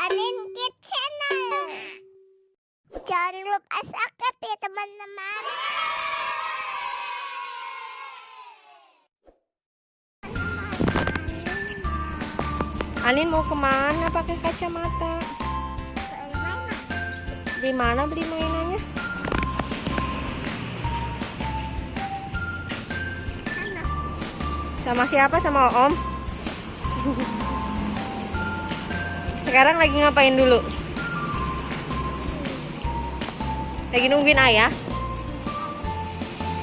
Anin Kid Channel. Jangan lupa subscribe ya teman-teman. Anin mau kemana pakai kacamata? Di mana beli mainannya? Sama siapa? Sama Om? Sekarang lagi ngapain dulu? Lagi nungguin ayah?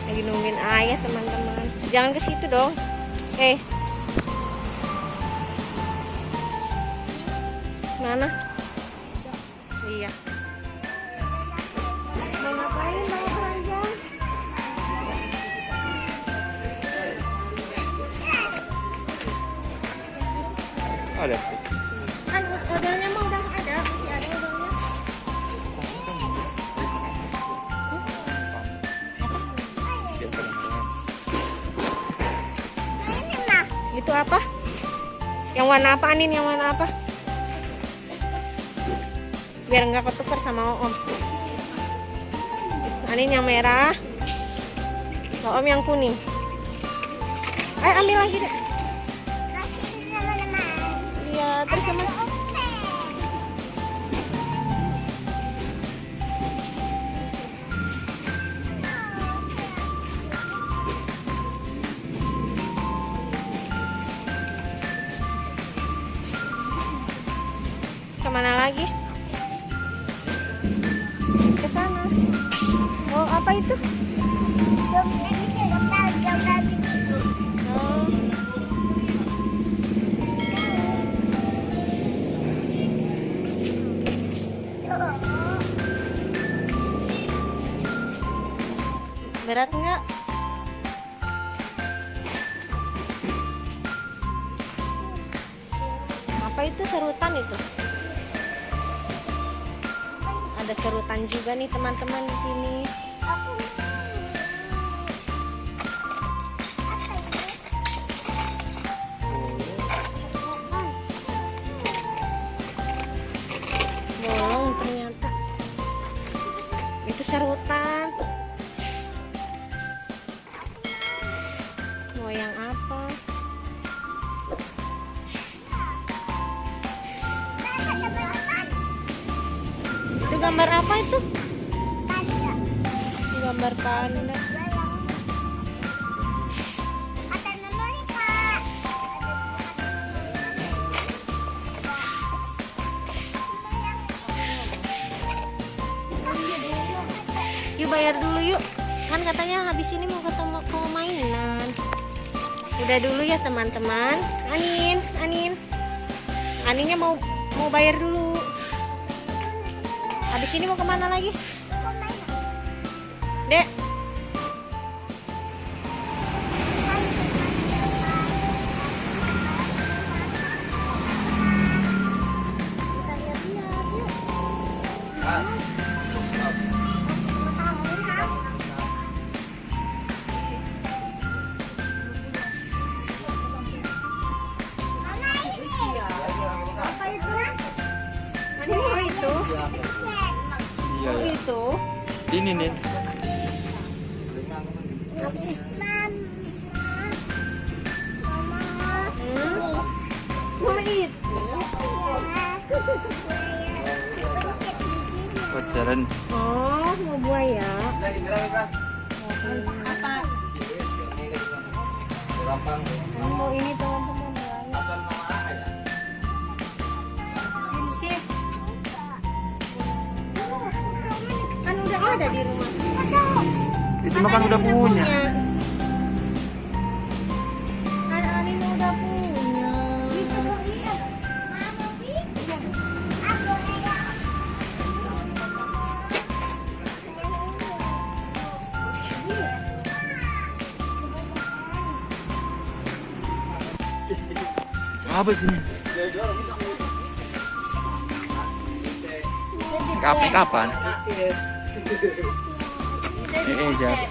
Lagi nungguin ayah teman-teman. Jangan ke situ dong. Mana? Iya. Mau ngapain Bang Keranjang? Ada sih. Kan odolnya mah udah ada, masih ada odolnya. Itu apa? Yang warna apa Anin? Yang warna apa? Biar nggak ketukar sama Om. Anin yang merah, Om yang kuning. Ayo ambil lagi deh. Iya, terus sama. Kemana lagi? Ke sana. Oh, apa itu? Oh. Berat nggak? Apa itu serutan itu? Ada serutan juga nih teman-teman di sini. Bolong ternyata. Itu serutan. Mau yang apa? Itu gambar apa itu? Gambar panda. Yuk bayar dulu yuk. Kan katanya habis ini mau ketemu ke mainan. Udah dulu ya teman-teman. Aninnya mau bayar dulu. Habis ini mau kemana lagi? Dek. Kita lihat-lihat yuk. Apa itu? Mana mau itu? Iya. Oh, itu. Ini nih. Oh, itu. Pacaran. Oh, mau buaya. Apa? Mau ini teman-teman buaya. Kan udah ada di rumah. Itu makan udah punya. Kan Anin udah punya. Apa itu? Kapan? Jat.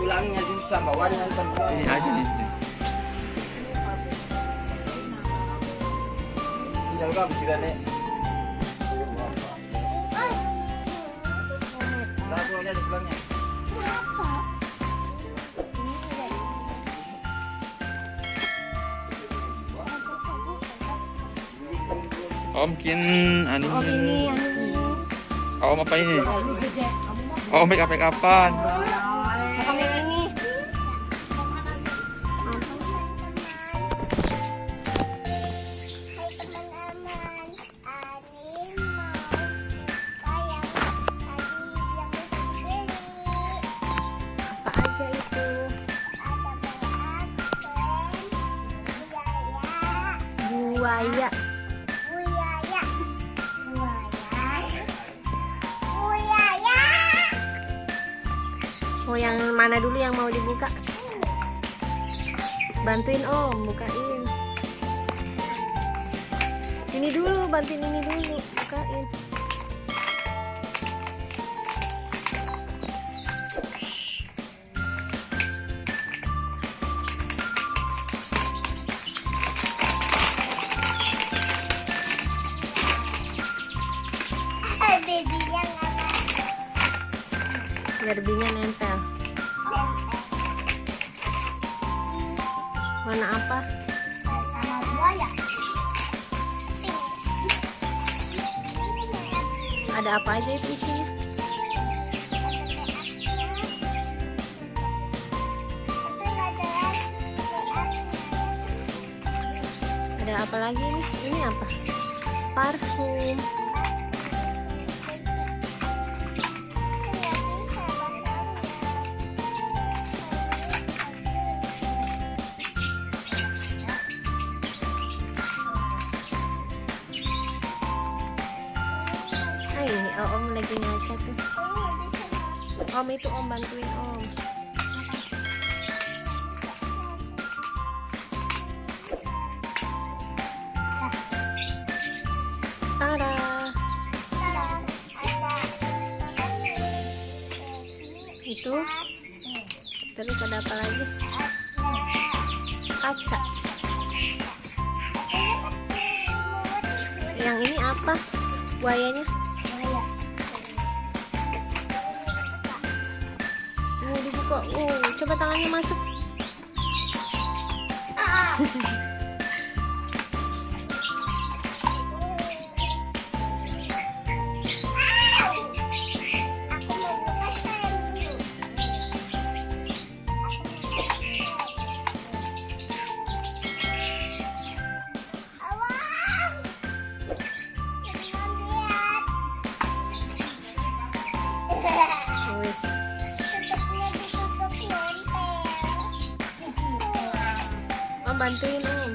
Pulangnya susah, bawanya ntar. Ini aja nih. Tinggal kamu juga nih. Nah, pulangnya aja pulangnya. Om kin Om ini yang ini. Om apa ini? Om make up kapan? Om yang ini. Hai teman-teman, Ani mau yang tadi yang beli. Apa aja itu? Ada berat, Buaya. buaya, buaya, buaya, buaya. Mau yang mana dulu yang mau dibuka? Bantuin Om, bukain. Ini dulu, bantuin ini dulu, bukain. Babynya nggak Biar binya nempel. Warna apa? sama buaya. Ada apa aja itu isinya? Ada apa lagi nih? Ini apa? Parfum. Ah, ini Om lagi ngaca tuh. Om itu Om bantuin Om. Tada. Itu. Terus ada apa lagi? Kaca. Yang ini apa? Buayanya? Mau dibuka. Coba tangannya masuk. Aku mau buka slime dulu. Awang. Jangan lihat. Wes. Tutupnya ditutup nempel. Om bantuin Om.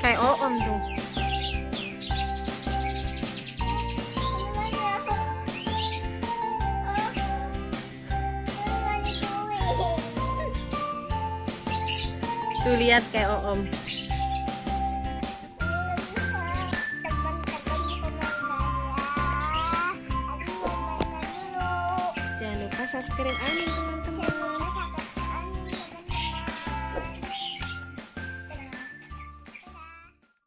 Kayak Om tuh. Tuh lihat kayak Om. Jangan lupa subscribe Amin teman-teman.